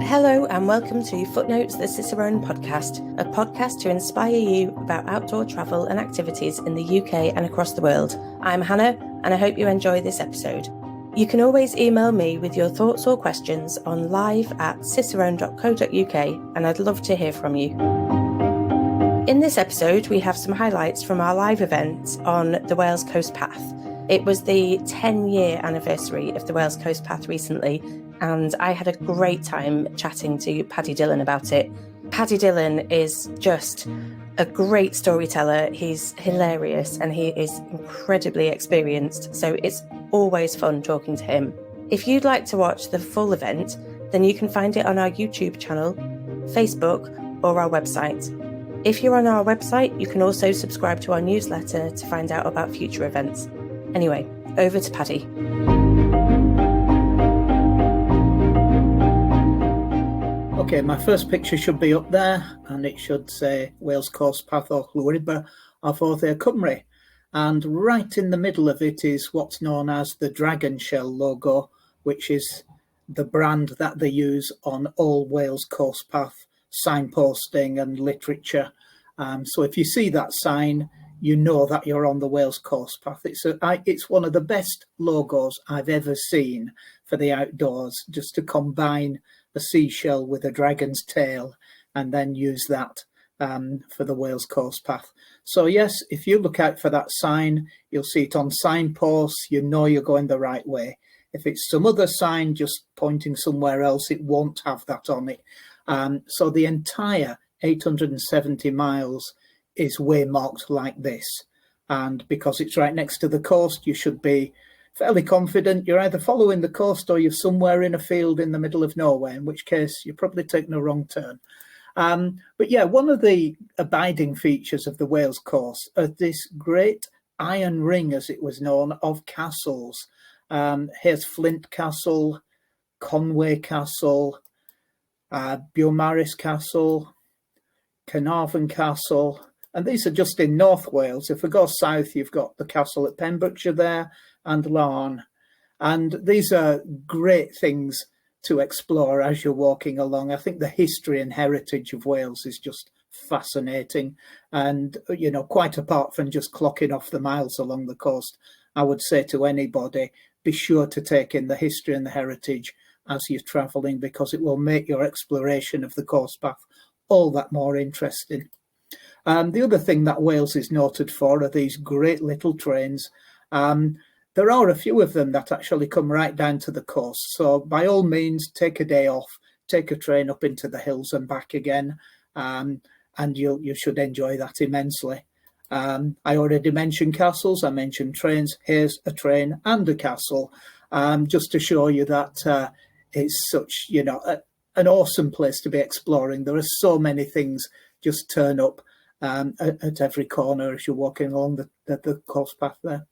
Hello and welcome to Footnotes the Cicerone podcast, a podcast to inspire you about outdoor travel and activities in the UK and across the world. I'm Hannah and I hope you enjoy this episode. You can always email me with your thoughts or questions on live@cicerone.co.uk and I'd love to hear from you. In this episode, we have some highlights from our live event on the Wales Coast Path. It was the 10-year anniversary of the Wales Coast Path recently, and I had a great time chatting to Paddy Dillon about it. Paddy Dillon is just a great storyteller. He's hilarious and he is incredibly experienced, so it's always fun talking to him. If you'd like to watch the full event, then you can find it on our YouTube channel, Facebook, or our website. If you're on our website, you can also subscribe to our newsletter to find out about future events. Anyway, over to Paddy. Okay, my first picture should be up there and it should say Wales Coast Path or Clwyd of Offa Cymru. And right in the middle of it is what's known as the dragon shell logo, which is the brand that they use on all Wales Coast Path signposting and literature. So if you see that sign, you know that you're on the Wales Coast Path. It's one of the best logos I've ever seen for the outdoors, just to combine a seashell with a dragon's tail and then use that for the Wales Coast Path. So yes, if you look out for that sign, you'll see it on signposts, you know you're going the right way. If it's some other sign just pointing somewhere else, it won't have that on it. So the entire 870 miles is waymarked like this. And because it's right next to the coast, you should be fairly confident you're either following the coast or you're somewhere in a field in the middle of nowhere, in which case you're probably taking a wrong turn. But yeah, one of the abiding features of the Wales coast are this great iron ring, as it was known, of castles. Here's Flint Castle, Conway Castle, Beaumaris Castle, Carnarvon Castle, and these are just in North Wales. If we go south, you've got the castle at Pembrokeshire there and Larne. And these are great things to explore as you're walking along. I think the history and heritage of Wales is just fascinating. And, you know, quite apart from just clocking off the miles along the coast, I would say to anybody, be sure to take in the history and the heritage as you're travelling, because it will make your exploration of the coast path all that more interesting. The other thing that Wales is noted for are these great little trains. There are a few of them that actually come right down to the coast. So by all means, take a day off, take a train up into the hills and back again, and you should enjoy that immensely. I already mentioned castles, I mentioned trains. Here's a train and a castle, just to show you that it's such, you know, an awesome place to be exploring. There are so many things just turn up at every corner as you're walking along the coast path there.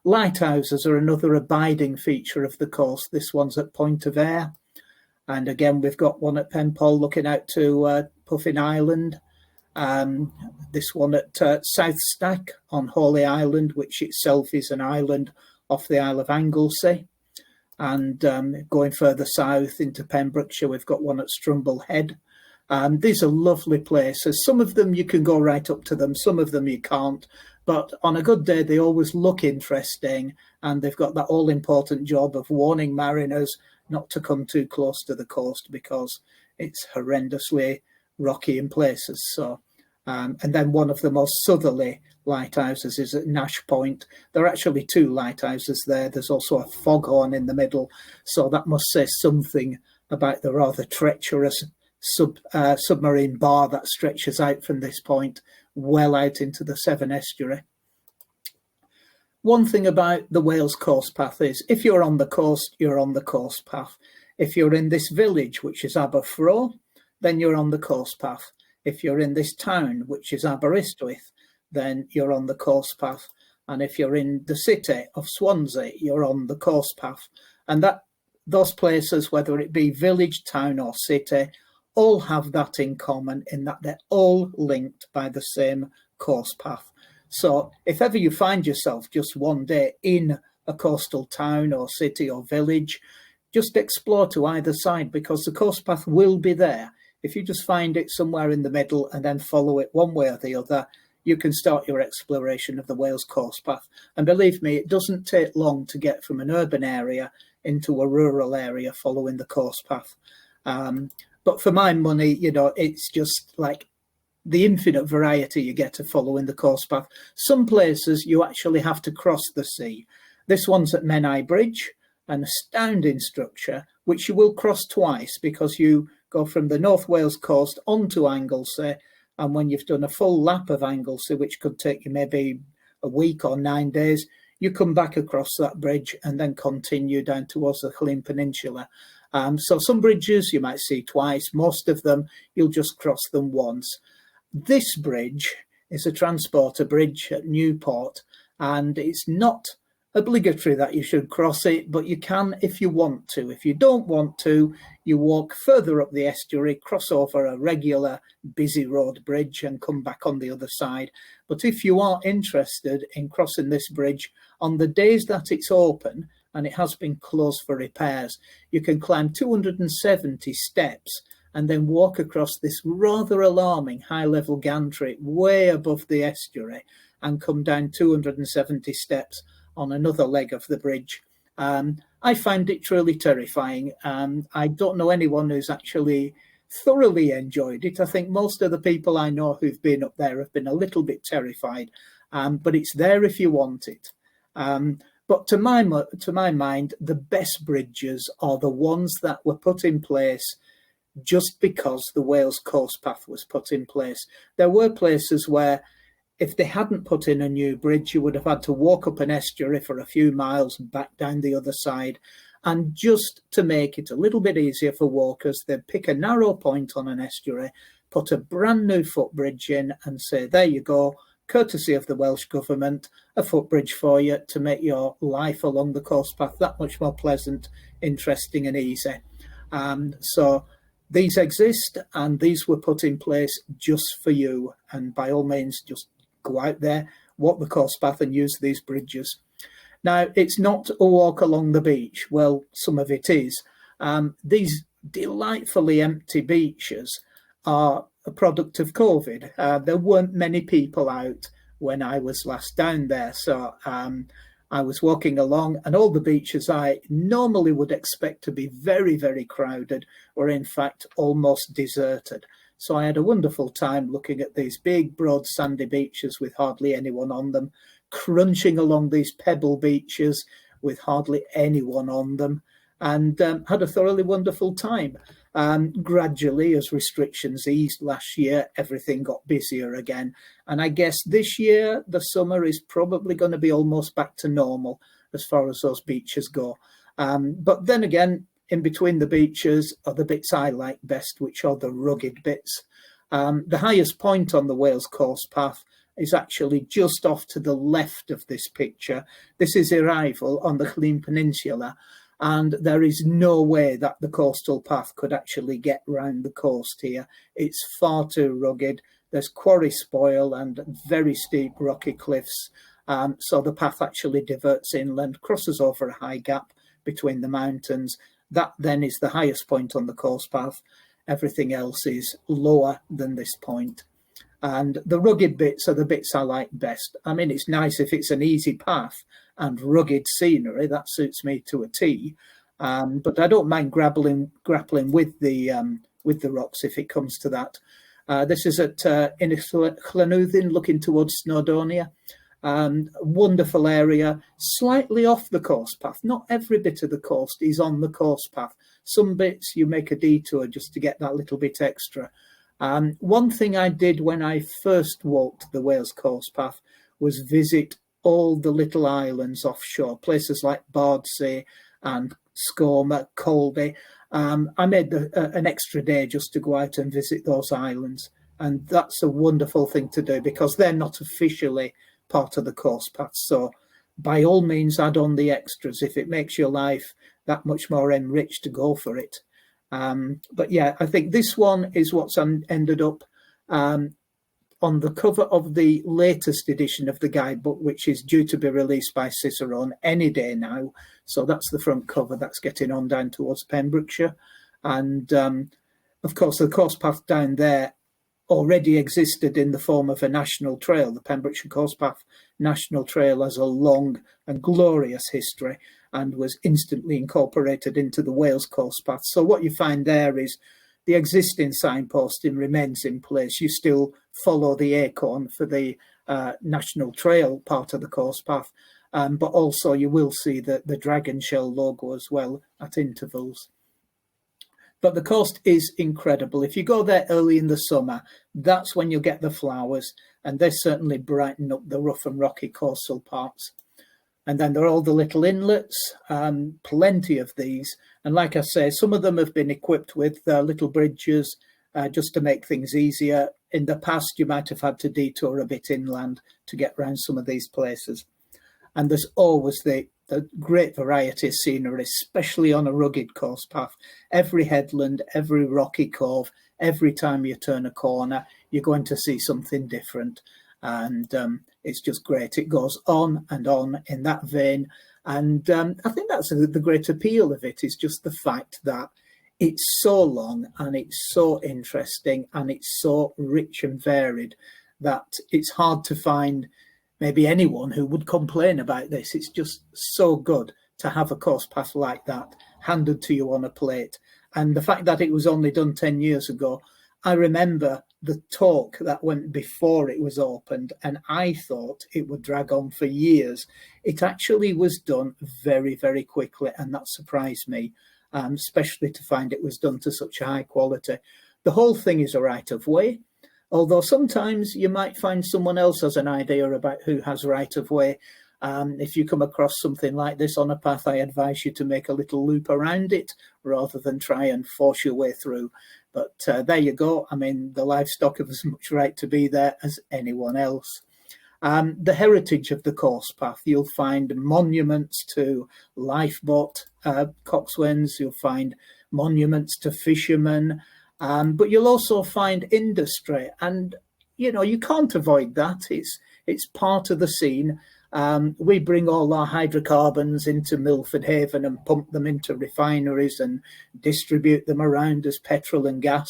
Lighthouses are another abiding feature of the coast. This one's at Point of Ayre. And again, we've got one at Penpole looking out to Puffin Island. This one at South Stack on Holy Island, which itself is an island off the Isle of Anglesey. And going further south into Pembrokeshire, we've got one at Strumble Head. These are lovely places. Some of them you can go right up to them, some of them you can't. But on a good day, they always look interesting, and they've got that all-important job of warning mariners not to come too close to the coast because it's horrendously rocky in places. So, and then one of the most southerly lighthouses is at Nash Point. There are actually two lighthouses there. There's also a foghorn in the middle, so that must say something about the rather treacherous submarine bar that stretches out from this point well out into the Severn Estuary. One thing about the Wales Coast Path is if you're on the coast, you're on the coast path. If you're in this village, which is Aberffro, then you're on the coast path. If you're in this town, which is Aberystwyth, then you're on the coast path. And if you're in the city of Swansea, you're on the coast path. And those places, whether it be village, town or city, all have that in common in that they're all linked by the same coast path. So if ever you find yourself just one day in a coastal town or city or village, just explore to either side, because the coast path will be there. If you just find it somewhere in the middle and then follow it one way or the other, you can start your exploration of the Wales coast path. And believe me, it doesn't take long to get from an urban area into a rural area following the coast path. But for my money, you know, it's just like the infinite variety you get of following the coast path. Some places you actually have to cross the sea. This one's at Menai Bridge, an astounding structure, which you will cross twice, because you go from the North Wales coast onto Anglesey, and when you've done a full lap of Anglesey, which could take you maybe a week or 9 days, you come back across that bridge and then continue down towards the Clean Peninsula. So some bridges you might see twice, most of them you'll just cross them once. This bridge is a transporter bridge at Newport, and it's not obligatory that you should cross it, but you can if you want to. If you don't want to, you walk further up the estuary, cross over a regular busy road bridge and come back on the other side. But if you are interested in crossing this bridge on the days that it's open, and it has been closed for repairs, you can climb 270 steps and then walk across this rather alarming high-level gantry way above the estuary and come down 270 steps on another leg of the bridge. I find it truly terrifying. I don't know anyone who's actually thoroughly enjoyed it. I think most of the people I know who've been up there have been a little bit terrified, but it's there if you want it. But to my mind, the best bridges are the ones that were put in place just because the Wales coast path was put in place. There were places where if they hadn't put in a new bridge, you would have had to walk up an estuary for a few miles and back down the other side. And just to make it a little bit easier for walkers, they'd pick a narrow point on an estuary, put a brand new footbridge in and say, there you go, courtesy of the Welsh Government, a footbridge for you to make your life along the coast path that much more pleasant, interesting and easy. So these exist, and these were put in place just for you. And by all means, just go out there, walk the coast path and use these bridges. Now, it's not a walk along the beach. Well, some of it is. These delightfully empty beaches are a product of COVID. There weren't many people out when I was last down there. So I was walking along, and all the beaches I normally would expect to be very, very crowded were in fact almost deserted. So I had a wonderful time looking at these big, broad, sandy beaches with hardly anyone on them, crunching along these pebble beaches with hardly anyone on them, and had a thoroughly wonderful time. Gradually, as restrictions eased last year, everything got busier again. And I guess this year, the summer is probably going to be almost back to normal as far as those beaches go. But then again, in between the beaches are the bits I like best, which are the rugged bits. The highest point on the Wales coast path is actually just off to the left of this picture. This is Arrival on the Clean Peninsula, and there is no way that the coastal path could actually get round the coast here. It's far too rugged. There's quarry spoil and very steep rocky cliffs. So the path actually diverts inland, crosses over a high gap between the mountains. That then is the highest point on the coast path. Everything else is lower than this point. And the rugged bits are the bits I like best. I mean, it's nice if it's an easy path and rugged scenery. That suits me to a T. But I don't mind grappling with the rocks if it comes to that. This is at Llanwddyn, looking towards Snowdonia. Wonderful area, slightly off the coast path. Not every bit of the coast is on the coast path. Some bits you make a detour just to get that little bit extra. One thing I did when I first walked the Wales coast path was visit all the little islands offshore, places like Bardsey and Scoma, Colby. I made an extra day just to go out and visit those islands. And that's a wonderful thing to do because they're not officially part of the coast path. So by all means, add on the extras. If it makes your life that much more enriched, to go for it. But yeah, I think this one is what's ended up on on the cover of the latest edition of the guidebook, which is due to be released by Cicerone any day now. So that's the front cover that's getting on down towards Pembrokeshire. And of course, the course path down there already existed in the form of a national trail. The Pembrokeshire Course Path National Trail has a long and glorious history and was instantly incorporated into the Wales Course Path. So what you find there is the existing signposting remains in place. You still follow the acorn for the national trail part of the course path, but also you will see the dragon shell logo as well at intervals. But the coast is incredible. If you go there early in the summer, that's when you'll get the flowers, and they certainly brighten up the rough and rocky coastal parts. And then there are all the little inlets, plenty of these. And like I say, some of them have been equipped with little bridges just to make things easier. In the past, you might have had to detour a bit inland to get around some of these places. And there's always the great variety of scenery, especially on a rugged course path. Every headland, every rocky cove, every time you turn a corner, you're going to see something different. And it's just great. It goes on and on in that vein. And I think that's the great appeal of it, is just the fact that it's so long and it's so interesting and it's so rich and varied that it's hard to find maybe anyone who would complain about this. It's just so good to have a course path like that handed to you on a plate. And the fact that it was only done 10 years ago, I remember the talk that went before it was opened, and I thought it would drag on for years. It actually was done very, very quickly, and that surprised me, especially to find it was done to such a high quality. The whole thing is a right of way, although sometimes you might find someone else has an idea about who has right of way. If you come across something like this on a path, I advise you to make a little loop around it rather than try and force your way through. But there you go. I mean, the livestock have as much right to be there as anyone else. The heritage of the course path, you'll find monuments to lifeboat coxswains, you'll find monuments to fishermen, but you'll also find industry. And, you know, you can't avoid that. It's part of the scene. We bring all our hydrocarbons into Milford Haven and pump them into refineries and distribute them around as petrol and gas.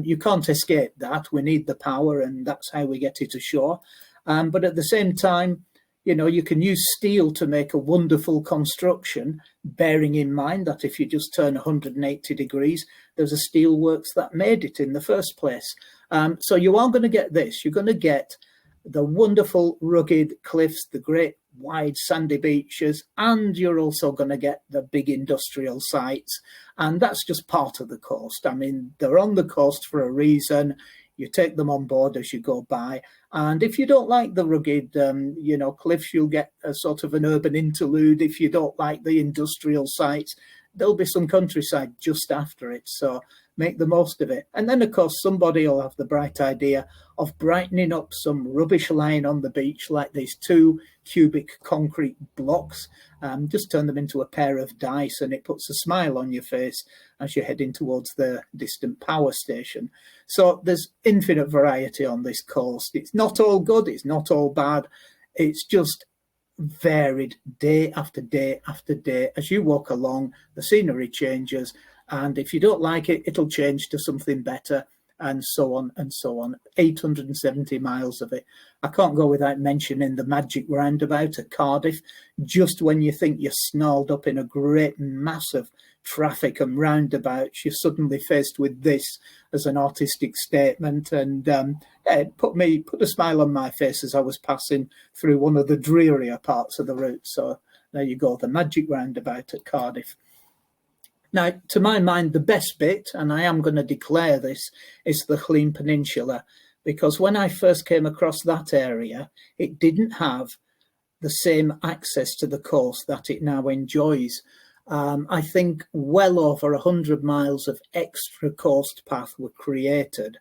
You can't escape that. We need the power, and that's how we get it ashore. But at the same time, you know, you can use steel to make a wonderful construction, bearing in mind that if you just turn 180 degrees, there's a steelworks that made it in the first place. So you are going to get this. You're going to get the wonderful rugged cliffs, the great wide sandy beaches, and you're also going to get the big industrial sites. And that's just part of the coast. I mean, they're on the coast for a reason. You take them on board as you go by. And if you don't like the rugged, cliffs, you'll get a sort of an urban interlude. If you don't like the industrial sites, there'll be some countryside just after it. So make the most of it. And then, of course, somebody will have the bright idea of brightening up some rubbish lying on the beach, like these 2 cubic concrete blocks. Just turn them into a pair of dice, and it puts a smile on your face as you're heading towards the distant power station. So there's infinite variety on this coast. It's not all good, it's not all bad. It's just varied day after day after day. As you walk along, the scenery changes. And if you don't like it, it'll change to something better, and so on and so on. 870 miles of it. I can't go without mentioning the magic roundabout at Cardiff. Just when you think you're snarled up in a great mass of traffic and roundabouts, you're suddenly faced with this as an artistic statement. And it put a smile on my face as I was passing through one of the drearier parts of the route. So there you go, the magic roundabout at Cardiff. Now, to my mind, the best bit, and I am going to declare this, is the Clean Peninsula, because when I first came across that area, it didn't have the same access to the coast that it now enjoys. I think well over 100 miles of extra coast path were created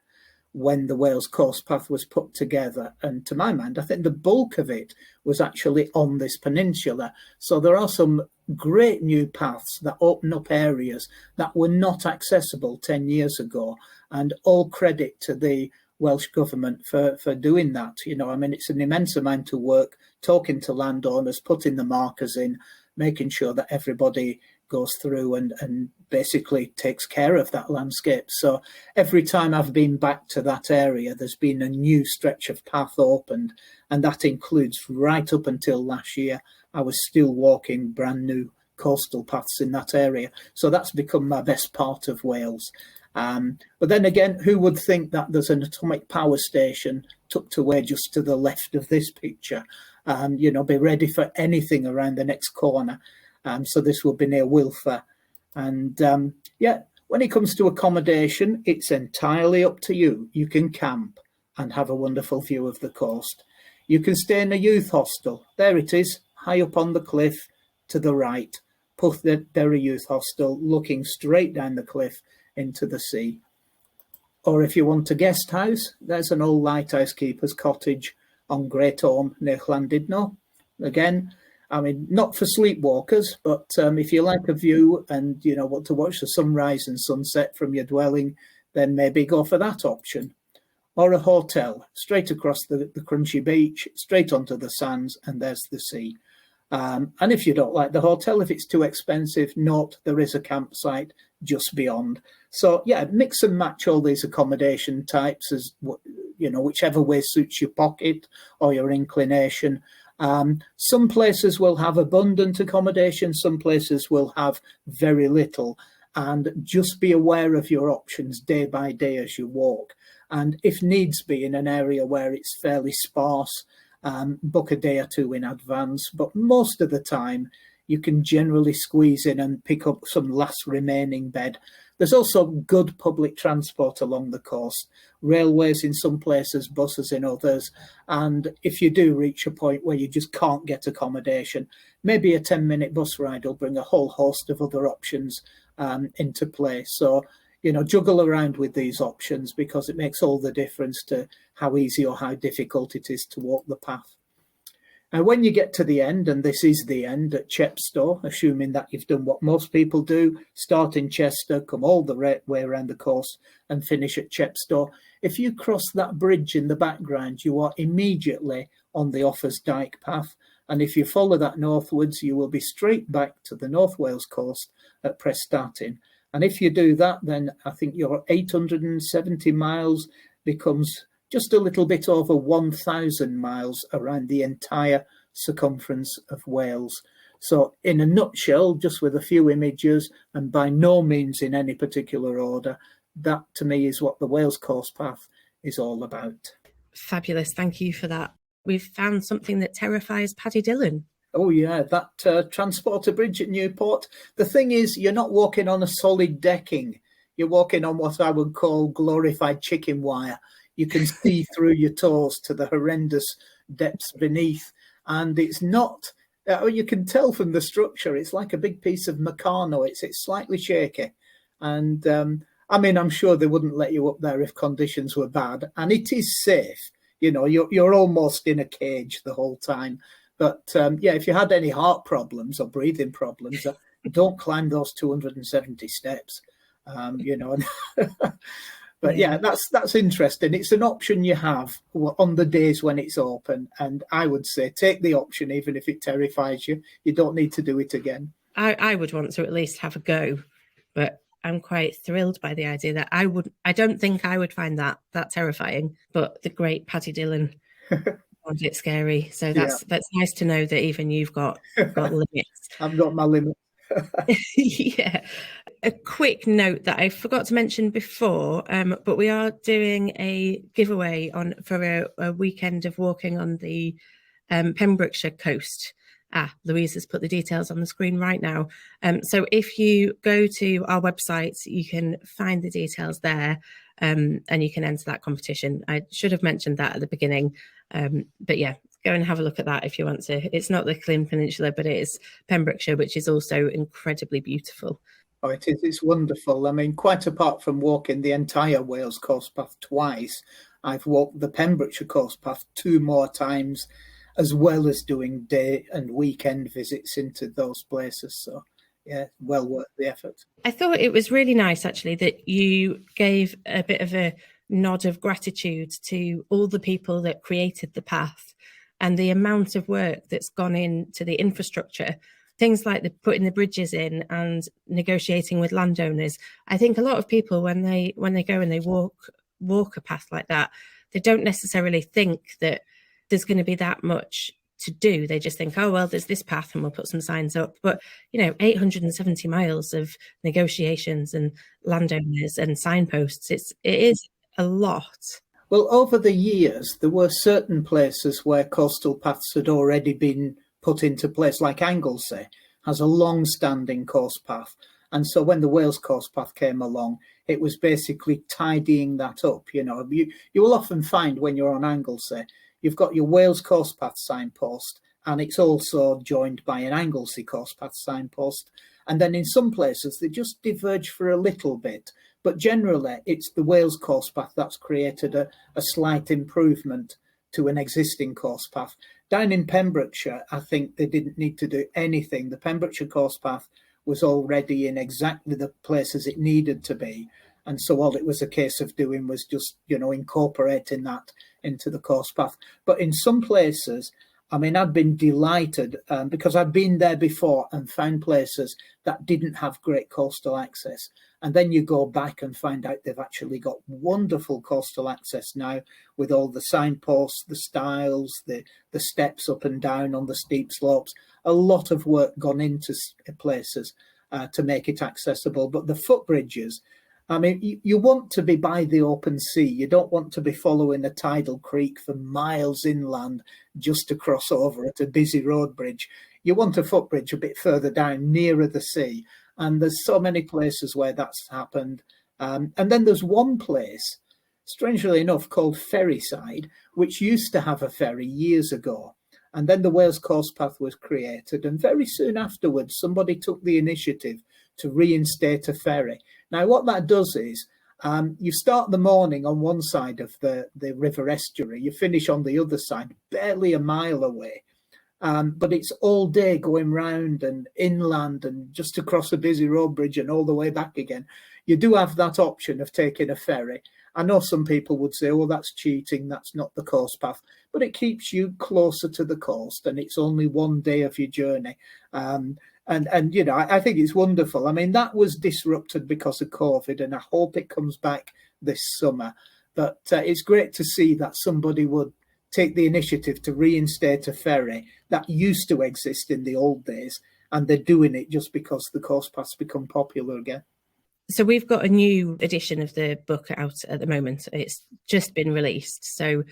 when the Wales Coast Path was put together. And to my mind, I think the bulk of it was actually on this peninsula. So there are some great new paths that open up areas that were not accessible 10 years ago. And all credit to the Welsh Government for doing that. I mean, it's an immense amount of work, talking to landowners, putting the markers in, making sure that everybody goes through and basically takes care of that landscape. So every time I've been back to that area, there's been a new stretch of path opened, and that includes right up until last year. I was still walking brand new coastal paths in that area. So that's become my best part of Wales. But then again, who would think that there's an atomic power station tucked away just to the left of this picture? Be ready for anything around the next corner. So this will be near Wilfer. And when it comes to accommodation, it's entirely up to you. You can camp and have a wonderful view of the coast. You can stay in a youth hostel. There it is, high up on the cliff to the right. Porthderry Youth Hostel, looking straight down the cliff into the sea. Or if you want a guest house, there's an old lighthouse keeper's cottage on Great Orme near Llandudno. Again, I mean, not for sleepwalkers, but if you like a view and want to watch the sunrise and sunset from your dwelling, then maybe go for that option. Or a hotel, straight across the crunchy beach, straight onto the sands, and there's the sea. And if you don't like the hotel, if it's too expensive, note there is a campsite just beyond. So yeah, mix and match all these accommodation types as whichever way suits your pocket or your inclination. Some places will have abundant accommodation, some places will have very little, and just be aware of your options day by day as you walk. And if needs be, in an area where it's fairly sparse, book a day or two in advance. But most of the time, you can generally squeeze in and pick up some last remaining bed. There's also good public transport along the coast, railways in some places, buses in others. And if you do reach a point where you just can't get accommodation, maybe a 10-minute bus ride will bring a whole host of other options into play. So, juggle around with these options, because it makes all the difference to how easy or how difficult it is to walk the path. And when you get to the end, and this is the end at Chepstow, assuming that you've done what most people do, start in Chester, come all the way around the coast and finish at Chepstow. If you cross that bridge in the background, you are immediately on the Offa's Dyke path. And if you follow that northwards, you will be straight back to the North Wales coast at Prestatyn. And if you do that, then I think your 870 miles becomes just a little bit over 1,000 miles around the entire circumference of Wales. So in a nutshell, just with a few images and by no means in any particular order, that to me is what the Wales Coast Path is all about. Fabulous. Thank you for that. We've found something that terrifies Paddy Dillon. Oh, yeah, that transporter bridge at Newport. The thing is, you're not walking on a solid decking. You're walking on what I would call glorified chicken wire. You can see through your toes to the horrendous depths beneath. And it's not, you can tell from the structure, it's like a big piece of Meccano. It's slightly shaky. And I'm sure they wouldn't let you up there if conditions were bad. And it is safe. You're almost in a cage the whole time. But if you had any heart problems or breathing problems, don't climb those 270 steps, But yeah, that's interesting. It's an option you have on the days when it's open. And I would say take the option, even if it terrifies you. You don't need to do it again. I would want to at least have a go, but I'm quite thrilled by the idea that I don't think I would find that terrifying, but the great Paddy Dillon found it scary. So that's nice to know that even you've got limits. I've got my limits. Yeah. A quick note that I forgot to mention before, but we are doing a giveaway for a weekend of walking on the Pembrokeshire coast. Louise has put the details on the screen right now. So if you go to our website, you can find the details there, and you can enter that competition. I should have mentioned that at the beginning, but yeah, go and have a look at that if you want to. It's not the Clean Peninsula, but it is Pembrokeshire, which is also incredibly beautiful. Oh, it is. It's wonderful. I mean, quite apart from walking the entire Wales Coast Path twice, I've walked the Pembrokeshire Coast Path 2 more times, as well as doing day and weekend visits into those places. So, yeah, well worth the effort. I thought it was really nice, actually, that you gave a bit of a nod of gratitude to all the people that created the path and the amount of work that's gone into the infrastructure. Things like putting the bridges in and negotiating with landowners. I think a lot of people, when they go and they walk a path like that, they don't necessarily think that there's going to be that much to do. They just think, oh, well, there's this path and we'll put some signs up. But, 870 miles of negotiations and landowners and signposts, it is a lot. Well, over the years, there were certain places where coastal paths had already been put into place, like Anglesey has a long-standing coast path. And so when the Wales Coast Path came along, it was basically tidying that up. You will often find when you're on Anglesey, you've got your Wales Coast Path signpost, and it's also joined by an Anglesey Coast Path signpost. And then in some places, they just diverge for a little bit. But generally, it's the Wales Coast Path that's created a slight improvement to an existing coast path. Down in Pembrokeshire, I think they didn't need to do anything. The Pembrokeshire Coast Path was already in exactly the places it needed to be. And so all it was a case of doing was just, incorporating that into the coast path. But in some places, I've been delighted because I've been there before and found places that didn't have great coastal access. And then you go back and find out they've actually got wonderful coastal access now with all the signposts, the stiles, the steps up and down on the steep slopes. A lot of work gone into places to make it accessible. But the footbridges, you want to be by the open sea. You don't want to be following a tidal creek for miles inland just to cross over at a busy road bridge. You want a footbridge a bit further down, nearer the sea. And there's so many places where that's happened. And then there's one place, strangely enough, called Ferryside, which used to have a ferry years ago. And then the Wales Coast Path was created. And very soon afterwards, somebody took the initiative to reinstate a ferry. Now, what that does is you start the morning on one side of the river estuary, you finish on the other side, barely a mile away. But it's all day going round and inland and just across a busy road bridge and all the way back again. You do have that option of taking a ferry. I know some people would say, oh, that's cheating, that's not the coast path, but it keeps you closer to the coast and it's only one day of your journey. And I think it's wonderful. That was disrupted because of COVID, and I hope it comes back this summer. But it's great to see that somebody would take the initiative to reinstate a ferry that used to exist in the old days, and they're doing it just because the coast path's become popular again. So we've got a new edition of the book out at the moment. It's just been released. So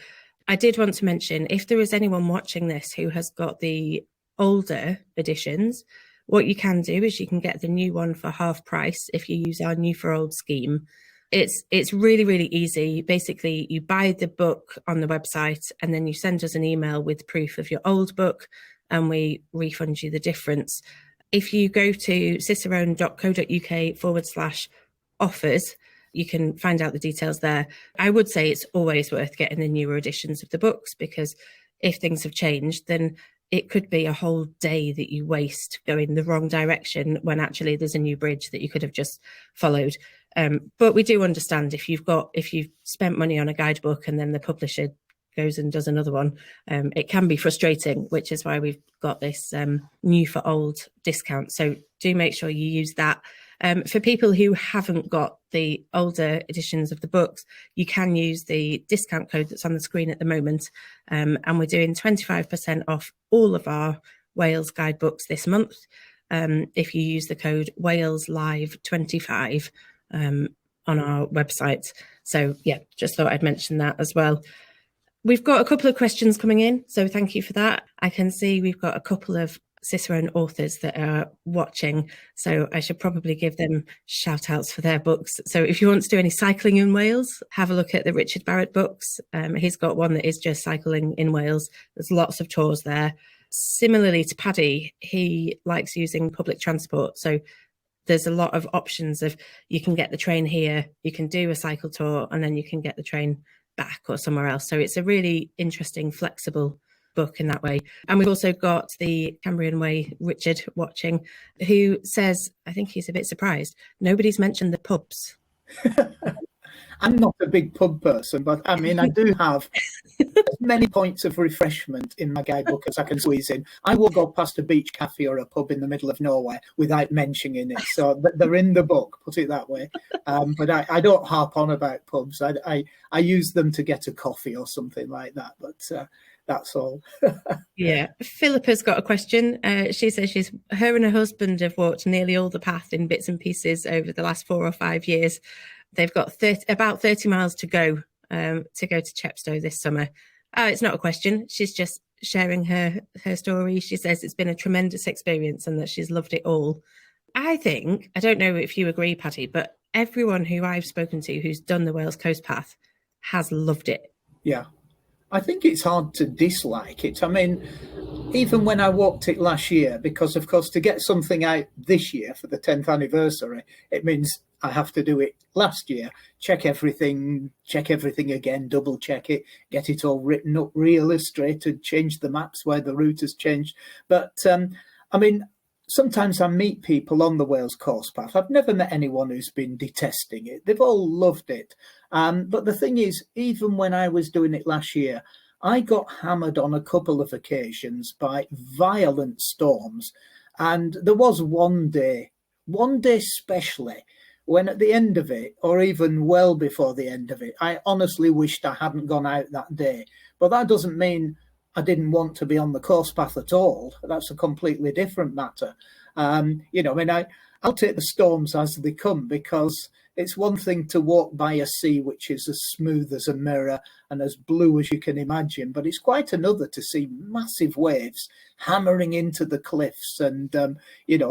I did want to mention, if there is anyone watching this who has got the older editions, what you can do is you can get the new one for half price if you use our new for old scheme. It's really, really easy. Basically, you buy the book on the website and then you send us an email with proof of your old book and we refund you the difference. If you go to cicerone.co.uk/offers, you can find out the details there. I would say it's always worth getting the newer editions of the books, because if things have changed, then it could be a whole day that you waste going the wrong direction when actually there's a new bridge that you could have just followed. But we do understand if you've spent money on a guidebook and then the publisher goes and does another one, it can be frustrating, which is why we've got this new for old discount. So do make sure you use that. For people who haven't got the older editions of the books, you can use the discount code that's on the screen at the moment. And we're doing 25% off all of our Wales guidebooks this month if you use the code WalesLive25 on our website. So yeah, just thought I'd mention that as well. We've got a couple of questions coming in, so thank you for that. I can see we've got a couple of Cicerone authors that are watching, so I should probably give them shout outs for their books. So if you want to do any cycling in Wales, have a look at the Richard Barrett books. He's got one that is just cycling in Wales. There's lots of tours there. Similarly to Paddy, he likes using public transport, so there's a lot of options of you can get the train here, you can do a cycle tour, and then you can get the train back or somewhere else. So it's a really interesting, flexible book in that way. And we've also got the Cambrian Way Richard watching, who says, I think he's a bit surprised, nobody's mentioned the pubs. I'm not a big pub person, but I mean, I do have as many points of refreshment in my guidebook as I can squeeze in. I won't go past a beach cafe or a pub in the middle of nowhere without mentioning it. So they're in the book, put it that way. But I don't harp on about pubs. I use them to get a coffee or something like that. But that's all. Yeah. Philippa's got a question. She says her and her husband have walked nearly all the path in bits and pieces over the last 4 or 5 years. They've got about 30 miles to go to Chepstow this summer. It's not a question. She's just sharing her story. She says it's been a tremendous experience and that she's loved it all. I think, I don't know if you agree, Paddy, but everyone who I've spoken to who's done the Wales Coast Path has loved it. Yeah. I think it's hard to dislike it. I mean, even when I walked it last year, because of course to get something out this year for the 10th anniversary, it means I have to do it last year, check everything again, double check it, get it all written up, re-illustrated, change the maps where the route has changed. But I mean, sometimes I meet people on the Wales Coast Path. I've never met anyone who's been detesting it. They've all loved it. But the thing is, even when I was doing it last year, I got hammered on a couple of occasions by violent storms. And there was one day especially, when at the end of it, or even well before the end of it, I honestly wished I hadn't gone out that day. But that doesn't mean I didn't want to be on the coast path at all. That's a completely different matter. I'll take the storms as they come, because it's one thing to walk by a sea which is as smooth as a mirror and as blue as you can imagine, but it's quite another to see massive waves hammering into the cliffs and,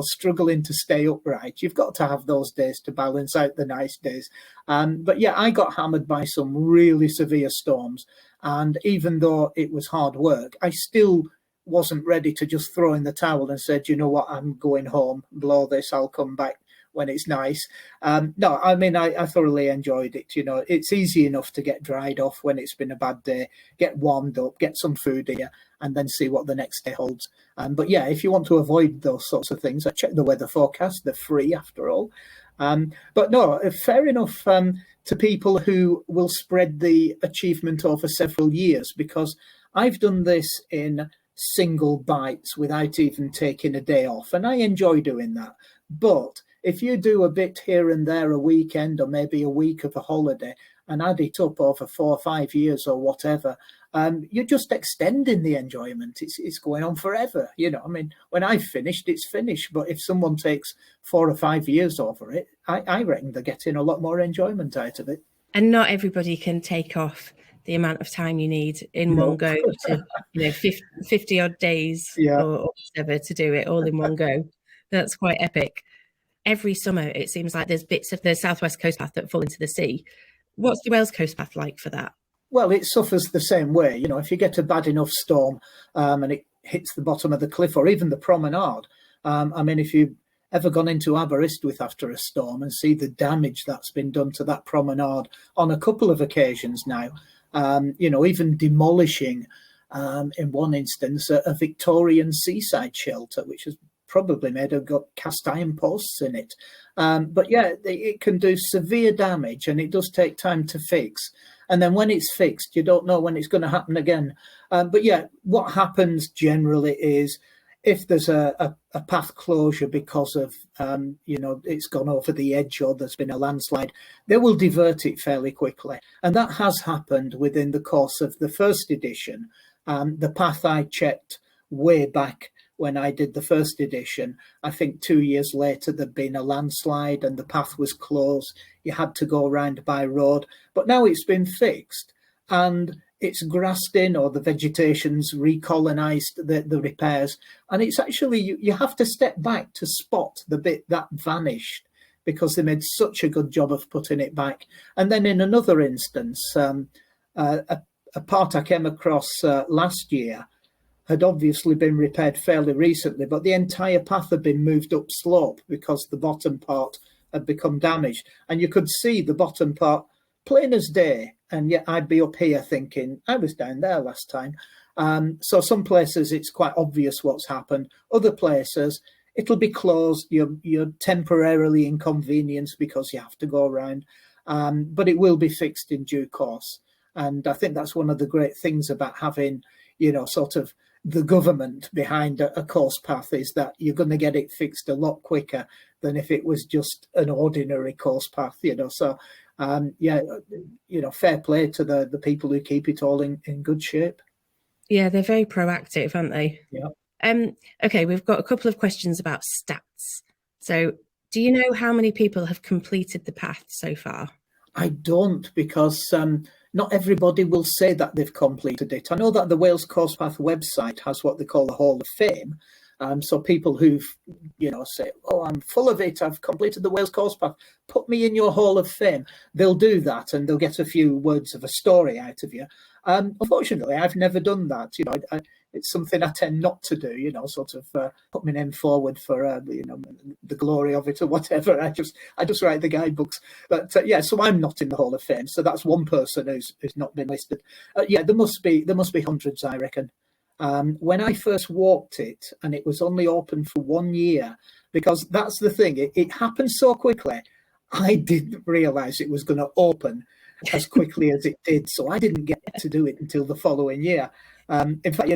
struggling to stay upright. You've got to have those days to balance out the nice days. But yeah, I got hammered by some really severe storms. And even though it was hard work, I still wasn't ready to just throw in the towel and said, you know what, I'm going home, blow this, I'll come back when it's nice. No, I mean, I thoroughly enjoyed it. You know, it's easy enough to get dried off when it's been a bad day, get warmed up, get some food here, and then see what the next day holds. But yeah, if you want to avoid those sorts of things, I check the weather forecast. They're free after all. But no, fair enough to people who will spread the achievement over several years, because I've done this in single bites without even taking a day off, and I enjoy doing that. But if you do a bit here and there, a weekend or maybe a week of a holiday, and add it up over 4 or 5 years or whatever, you're just extending the enjoyment. It's going on forever. You know, I mean, when I've finished, it's finished. But if someone takes 4 or 5 years over it, I reckon they're getting a lot more enjoyment out of it. And not everybody can take off the amount of time you need in one go to 50 odd days or whatever to do it all in one go. That's quite epic. Every summer it seems like there's bits of the Southwest Coast Path that fall into the sea. What's the Wales Coast Path like for that? Well, it suffers the same way. You know, if you get a bad enough storm and it hits the bottom of the cliff or even the promenade, I mean, if you've ever gone into Aberystwyth after a storm and see the damage that's been done to that promenade on a couple of occasions now, even demolishing, in one instance, a Victorian seaside shelter, which has probably made have got cast iron posts in it. But yeah, it can do severe damage, and it does take time to fix. And then when it's fixed, you don't know when it's going to happen again. But yeah, what happens generally is if there's a path closure because of, it's gone over the edge or there's been a landslide, they will divert it fairly quickly. And that has happened within the course of the first edition. The path I checked way back when I did the first edition, I think 2 years later, there'd been a landslide and the path was closed. You had to go around by road. But now it's been fixed and it's grassed in, or the vegetation's recolonised the repairs. And it's actually, you have to step back to spot the bit that vanished, because they made such a good job of putting it back. And then in another instance, a part I came across last year had obviously been repaired fairly recently, but the entire path had been moved up slope because the bottom part had become damaged. And you could see the bottom part plain as day. And yet I'd be up here thinking, I was down there last time. So some places it's quite obvious what's happened. Other places, it'll be closed. You're temporarily inconvenienced because you have to go around. but it will be fixed in due course. And I think that's one of the great things about having, sort of the government behind a course path, is that you're going to get it fixed a lot quicker than if it was just an ordinary course path, So, fair play to the people who keep it all in good shape. Yeah, they're very proactive, aren't they? Yeah. Okay, we've got a couple of questions about stats. So, do you know how many people have completed the path so far? I don't, because not everybody will say that they've completed it. I know that the Wales Course Path website has what they call the Hall of Fame. So people who've, say, oh, I'm full of it, I've completed the Wales Course Path, put me in your Hall of Fame. They'll do that, and they'll get a few words of a story out of you. Unfortunately, I've never done that. It's something I tend not to do, sort of put my name forward for, the glory of it or whatever. I just write the guidebooks. But so I'm not in the Hall of Fame. So that's one person who's not been listed. There must be hundreds, I reckon. When I first walked it, and it was only open for 1 year, because that's the thing, it happened so quickly. I didn't realise it was going to open as quickly as it did, so I didn't get to do it until the following year. In fact,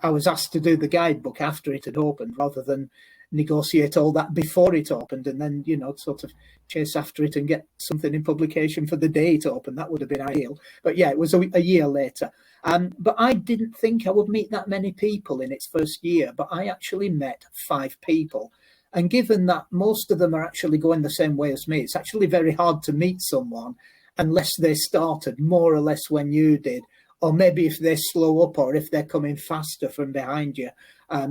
I was asked to do the guidebook after it had opened, rather than negotiate all that before it opened, and then sort of chase after it and get something in publication for the day it opened. That would have been ideal. But it was a year later. But I didn't think I would meet that many people in its first year, but I actually met 5 people. And given that most of them are actually going the same way as me, it's actually very hard to meet someone unless they started more or less when you did, or maybe if they slow up or if they're coming faster from behind you,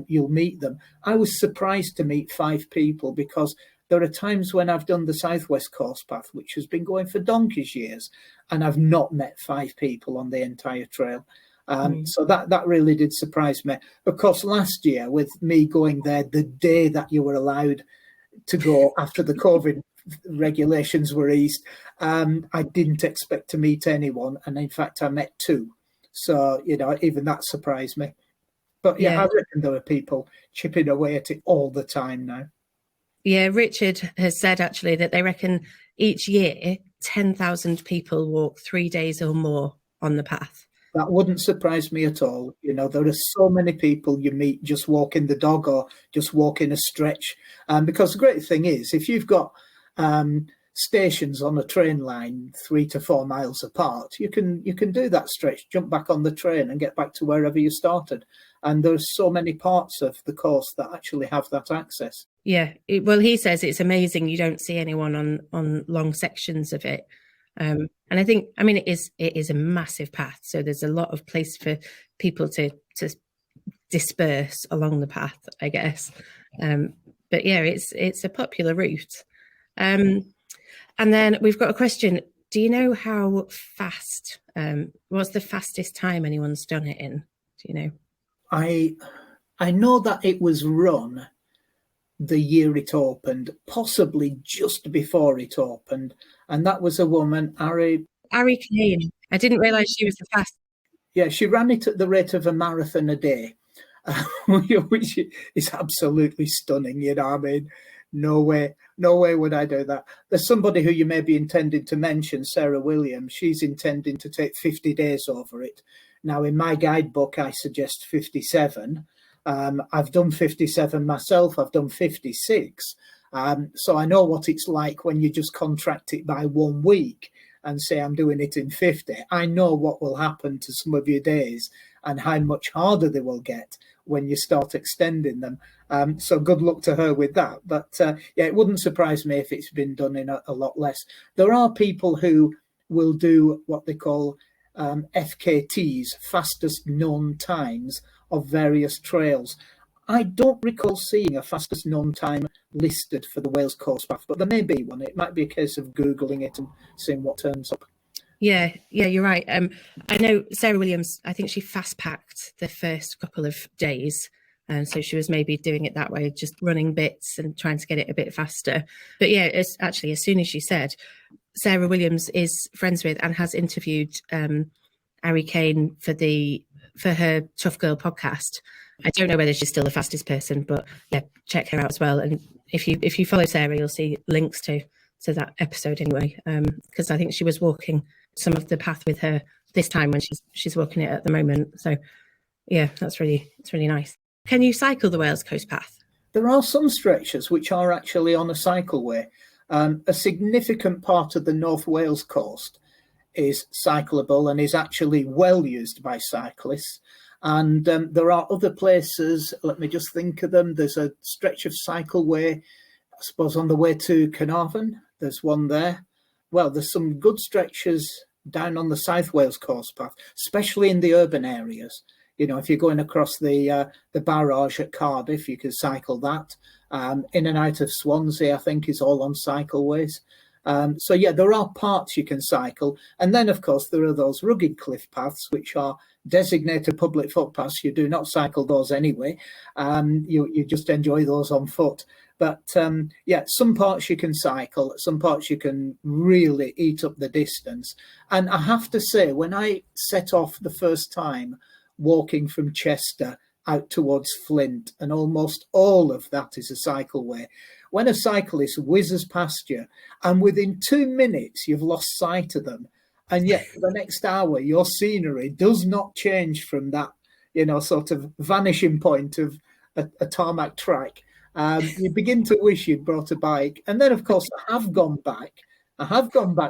you'll meet them. I was surprised to meet 5 people, because there are times when I've done the Southwest Course Path, which has been going for donkey's years, and I've not met 5 people on the entire trail. So that really did surprise me. Of course, last year, with me going there the day that you were allowed to go after the COVID regulations were eased, I didn't expect to meet anyone, and in fact I met 2. So even that surprised me. But I reckon there are people chipping away at it all the time now. Yeah, Richard has said actually that they reckon each year 10,000 people walk 3 days or more on the path. That wouldn't surprise me at all. There are so many people you meet just walking the dog or just walking a stretch. Because the great thing is, if you've got stations on a train line 3 to 4 miles apart, you can do that stretch, jump back on the train and get back to wherever you started. And there's so many parts of the course that actually have that access. Yeah, well, he says it's amazing you don't see anyone on long sections of it. And I think, it is a massive path, so there's a lot of place for people to disperse along the path, I guess. But yeah, it's a popular route. And then we've got a question. Do you know how fast, what's the fastest time anyone's done it in? Do you know? I know that it was run the year it opened, possibly just before it opened. And that was a woman, Ari Kane. I didn't realise she was the fastest. Yeah, she ran it at the rate of a marathon a day, which is absolutely stunning. No way would I do that. There's somebody who you may be intending to mention, Sarah Williams. She's intending to take 50 days over it. Now, in my guidebook, I suggest 57. I've done 57 myself. I've done 56. So I know what it's like when you just contract it by 1 week and say I'm doing it in 50. I know what will happen to some of your days and how much harder they will get when you start extending them. So good luck to her with that. But it wouldn't surprise me if it's been done in a lot less. There are people who will do what they call FKTs, fastest known times of various trails. I don't recall seeing a fastest known time listed for the Wales Course Path, but there may be one. It might be a case of Googling it and seeing what turns up. Yeah, you're right. I know Sarah Williams, I think she fast packed the first couple of days. And so she was maybe doing it that way, just running bits and trying to get it a bit faster. But yeah, it's actually, as soon as she said, Sarah Williams is friends with and has interviewed Ari Kane for her Tough Girl podcast. I don't know whether she's still the fastest person, but yeah, check her out as well. And if you follow Sarah, you'll see links to that episode anyway, because I think she was walking some of the path with her this time when she's walking it at the moment. So yeah, it's really nice. Can you cycle the Wales Coast Path? There are some stretches which are actually on a cycleway. A significant part of the North Wales coast is cyclable and is actually well used by cyclists. And there are other places, let me just think of them. There's a stretch of cycleway, I suppose, on the way to Carnarvon. There's one there. Well, there's some good stretches down on the South Wales Coast Path, especially in the urban areas. You know, if you're going across the barrage at Cardiff, you could cycle that. In and out of Swansea, I think, is all on cycleways. So, yeah, there are parts you can cycle. And then, of course, there are those rugged cliff paths, which are designated public footpaths. You do not cycle those anyway. You just enjoy those on foot. But, yeah, some parts you can cycle, some parts you can really eat up the distance. And I have to say, when I set off the first time walking from Chepstow out towards Flint, and almost all of that is a cycleway, when a cyclist whizzes past you and within 2 minutes you've lost sight of them, and yet for the next hour your scenery does not change from that, you know, sort of vanishing point of a tarmac track, you begin to wish you'd brought a bike. And then, of course, I have gone back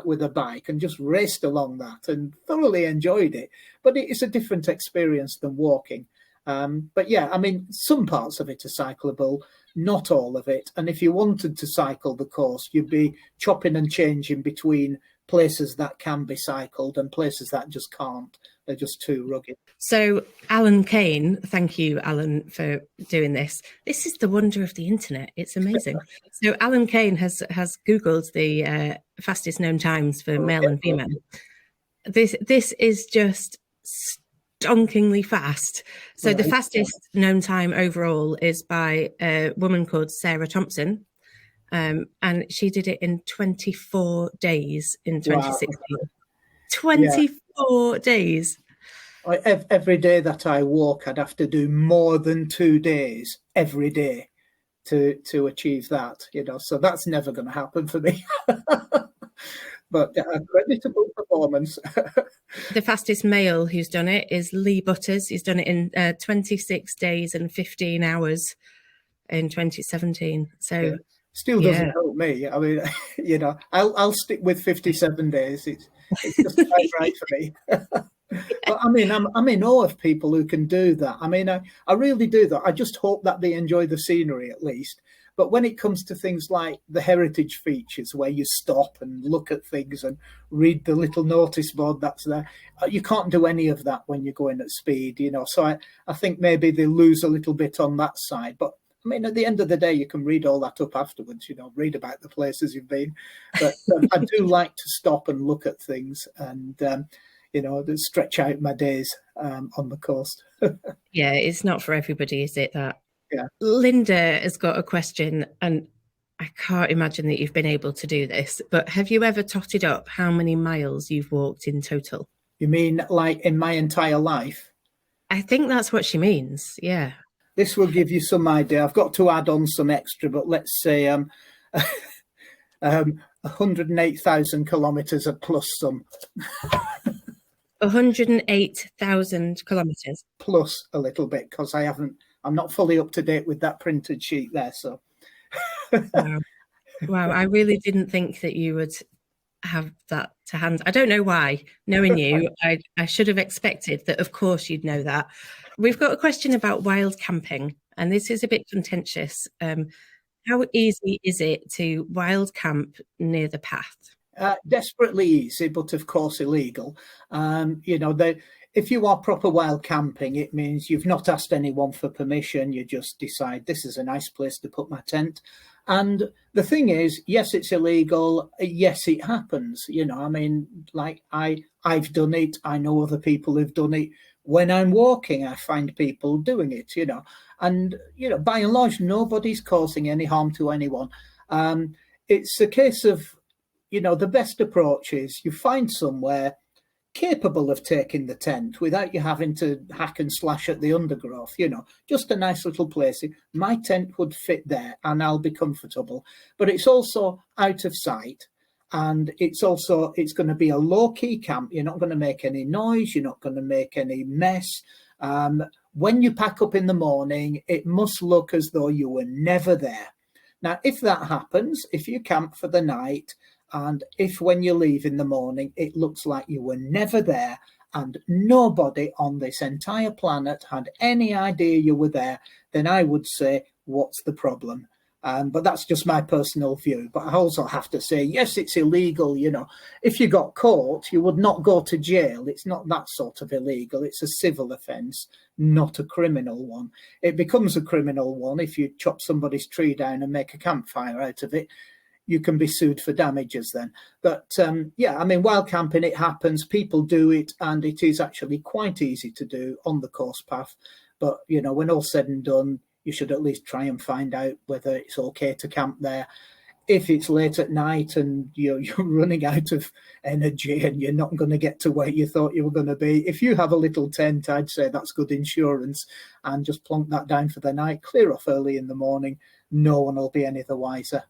with a bike and just raced along that and thoroughly enjoyed it. But it's a different experience than walking. But yeah, I mean, some parts of it are cyclable, not all of it. And if you wanted to cycle the coast, you'd be chopping and changing between places that can be cycled and places that just can't. They're just too rugged. So Alan Kane, thank you, Alan, for doing this. This is the wonder of the internet. It's amazing. So Alan Kane has Googled the fastest known times for male and female. This is just stonkingly fast. So right. The fastest known time overall is by a woman called Sarah Thompson. And she did it in 24 days in 2016. Wow. 24 days. Every day that I walk, I'd have to do more than 2 days every day to achieve that, you know, so that's never going to happen for me. But a creditable performance. The fastest male who's done it is Lee Butters. He's done it in 26 days and 15 hours in 2017. So yeah. Still doesn't help me. I mean, you know, I'll stick with 57 days. It's just right for me. But I mean, I'm in awe of people who can do that. I mean, I really do that. I just hope that they enjoy the scenery at least. But when it comes to things like the heritage features where you stop and look at things and read the little notice board that's there, you can't do any of that when you're going at speed, you know. So I think maybe they lose a little bit on that side. But I mean, at the end of the day, you can read all that up afterwards, you know, read about the places you've been. But I do like to stop and look at things and, you know, stretch out my days on the coast. Yeah, it's not for everybody, is it, that? Yeah. Linda has got a question, and I can't imagine that you've been able to do this, but have you ever totted up how many miles you've walked in total? You mean like in my entire life? I think that's what she means, yeah. This will give you some idea. I've got to add on some extra, but let's say 108,000 kilometres plus some. 108,000 kilometres? Plus a little bit, because I'm not fully up to date with that printed sheet there. So, wow! I really didn't think that you would have that to hand. I don't know why. Knowing you, I should have expected that. Of course, you'd know that. We've got a question about wild camping, and this is a bit contentious. How easy is it to wild camp near the path? Desperately easy, but of course illegal. You know, if you are proper wild camping, it means you've not asked anyone for permission. You just decide this is a nice place to put my tent. And the thing is, yes, it's illegal. Yes, it happens. You know, I mean, like I've done it. I know other people who've done it. When I'm walking, I find people doing it, you know, and, you know, by and large, nobody's causing any harm to anyone. It's a case of, you know, the best approach is you find somewhere, capable of taking the tent without you having to hack and slash at the undergrowth, just a nice little place. My tent would fit there and I'll be comfortable, but it's also out of sight. And it's going to be a low-key camp. You're not going to make any noise. You're not going to make any mess. When you pack up in the morning, it must look as though you were never there. Now, if that happens, if you camp for the night, and if when you leave in the morning, it looks like you were never there and nobody on this entire planet had any idea you were there, then I would say, what's the problem? But that's just my personal view. But I also have to say, yes, it's illegal. If you got caught, you would not go to jail. It's not that sort of illegal. It's a civil offence, not a criminal one. It becomes a criminal one if you chop somebody's tree down and make a campfire out of it. You can be sued for damages then. But wild camping, it happens. People do it, and it is actually quite easy to do on the course path. But, when all said and done, you should at least try and find out whether it's okay to camp there. If it's late at night and you're running out of energy and you're not going to get to where you thought you were going to be, if you have a little tent, I'd say that's good insurance, and just plonk that down for the night, clear off early in the morning. No one will be any the wiser.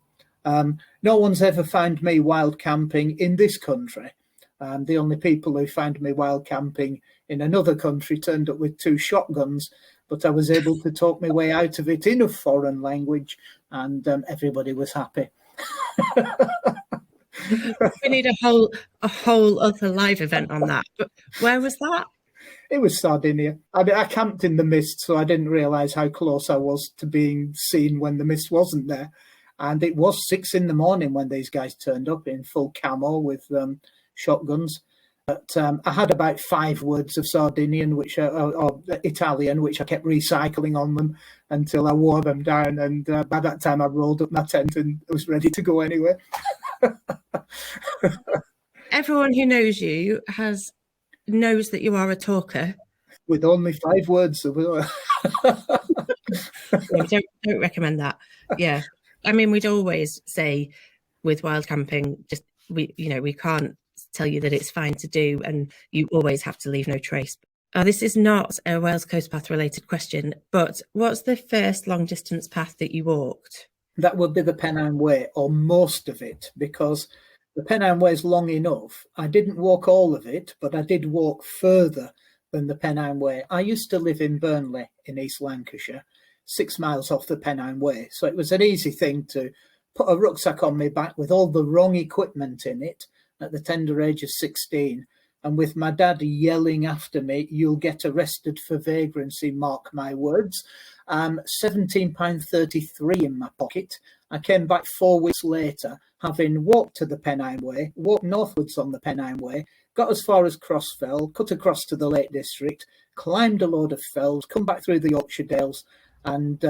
No one's ever found me wild camping in this country. The only people who found me wild camping in another country turned up with 2 shotguns, but I was able to talk my way out of it in a foreign language, and everybody was happy. We need a whole other live event on that. But where was that? It was Sardinia. I camped in the mist, so I didn't realise how close I was to being seen when the mist wasn't there. And it was 6 a.m. when these guys turned up in full camo with shotguns. But I had about 5 words of Sardinian, or Italian, which I kept recycling on them until I wore them down. And by that time, I rolled up my tent and was ready to go anyway. Everyone who knows you knows that you are a talker. With only 5 words. Don't recommend that. Yeah. I mean, we'd always say with wild camping, we can't tell you that it's fine to do, and you always have to leave no trace. This is not a Wales Coast Path related question, but what's the first long distance path that you walked? That would be the Pennine Way, or most of it, because the Pennine Way is long enough. I didn't walk all of it, but I did walk further than the Pennine Way. I used to live in Burnley in East Lancashire, 6 miles off the Pennine Way. So it was an easy thing to put a rucksack on my back with all the wrong equipment in it at the tender age of 16. And with my dad yelling after me, "You'll get arrested for vagrancy, mark my words." £17.33 in my pocket. I came back 4 weeks later, having walked to the Pennine Way, walked northwards on the Pennine Way, got as far as Crossfell, cut across to the Lake District, climbed a load of fells, come back through the Yorkshire Dales, and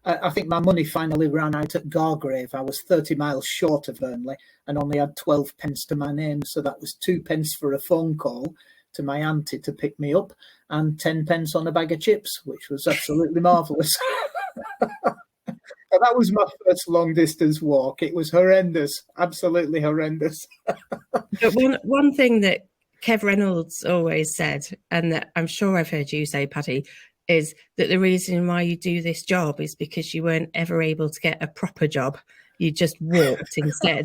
I think my money finally ran out at Gargrave. I was 30 miles short of Burnley and only had 12 pence to my name, so that was 2 pence for a phone call to my auntie to pick me up and 10 pence on a bag of chips, which was absolutely marvellous. That was my first long distance walk. It was horrendous, absolutely horrendous. But one thing that Kev Reynolds always said, and that I'm sure I've heard you say, Paddy, is that the reason why you do this job is because you weren't ever able to get a proper job. You just walked instead.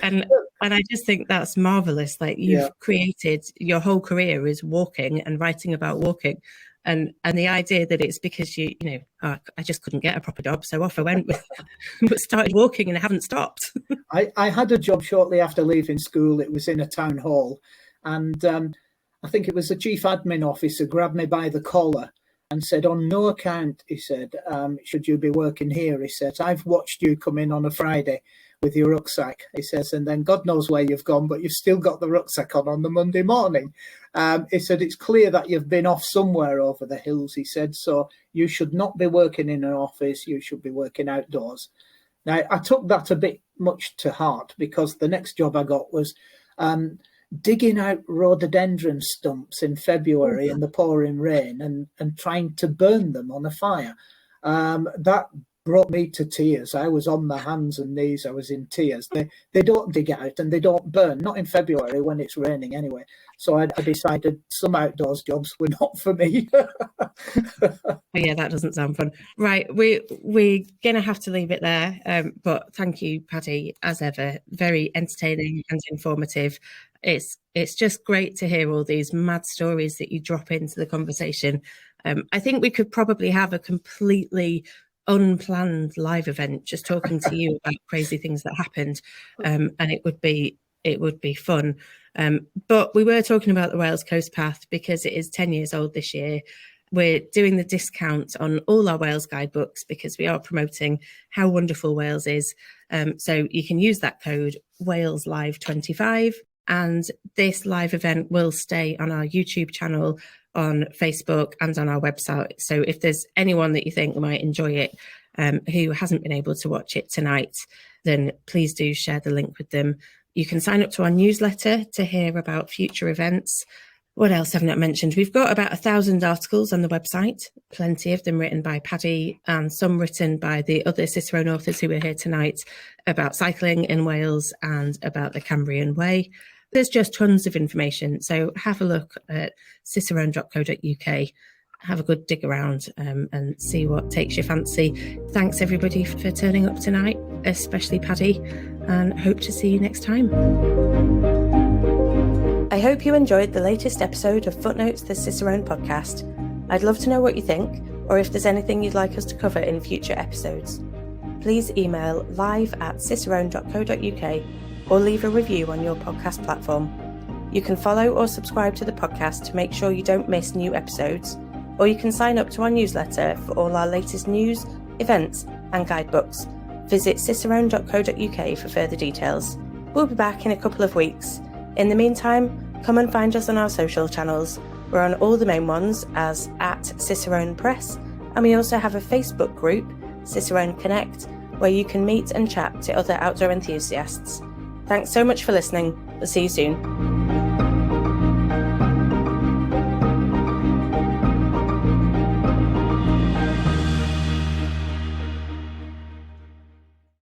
And I just think that's marvellous. Like, you've created your whole career is walking and writing about walking. And the idea that it's because I just couldn't get a proper job, so off I went but started walking and I haven't stopped. I had a job shortly after leaving school. It was in a town hall, and I think it was the chief admin officer grabbed me by the collar and said, "On no account," he said, "should you be working here." He said, "I've watched you come in on a Friday with your rucksack," he says, "and then God knows where you've gone, but you've still got the rucksack on the Monday morning." He said, "It's clear that you've been off somewhere over the hills," he said, "so you should not be working in an office, you should be working outdoors." Now, I took that a bit much to heart, because the next job I got was digging out rhododendron stumps in February in the pouring rain and trying to burn them on a fire. That brought me to tears. I was on my hands and knees. I was in tears. They don't dig out and they don't burn, not in February when it's raining anyway. So I decided some outdoors jobs were not for me. Yeah, that doesn't sound fun. Right, we're going to have to leave it there. But thank you, Paddy, as ever. Very entertaining and informative. It's just great to hear all these mad stories that you drop into the conversation. I think we could probably have a completely unplanned live event just talking to you about crazy things that happened, and it would be fun. But we were talking about the Wales Coast Path because it is 10 years old this year. We're doing the discount on all our Wales guidebooks because we are promoting how wonderful Wales is. So you can use that code WalesLive25, and this live event will stay on our YouTube channel, on Facebook, and on our website. So if there's anyone that you think might enjoy it, who hasn't been able to watch it tonight, then please do share the link with them. You can sign up to our newsletter to hear about future events. What else haven't I mentioned? We've got about 1,000 articles on the website, plenty of them written by Paddy and some written by the other Cicerone authors who are here tonight about cycling in Wales and about the Cambrian Way. There's just tons of information. So have a look at cicerone.co.uk, have a good dig around and see what takes your fancy. Thanks everybody for turning up tonight, especially Paddy, and hope to see you next time. I hope you enjoyed the latest episode of Footnotes, the Cicerone podcast. I'd love to know what you think, or if there's anything you'd like us to cover in future episodes. Please email live@cicerone.co.uk or leave a review on your podcast platform. You can follow or subscribe to the podcast to make sure you don't miss new episodes, or you can sign up to our newsletter for all our latest news, events and guidebooks. Visit cicerone.co.uk for further details. We'll be back in a couple of weeks. In the meantime, come and find us on our social channels. We're on all the main ones as @Cicerone Press, and we also have a Facebook group, Cicerone Connect, where you can meet and chat to other outdoor enthusiasts. Thanks so much for listening. We'll see you soon.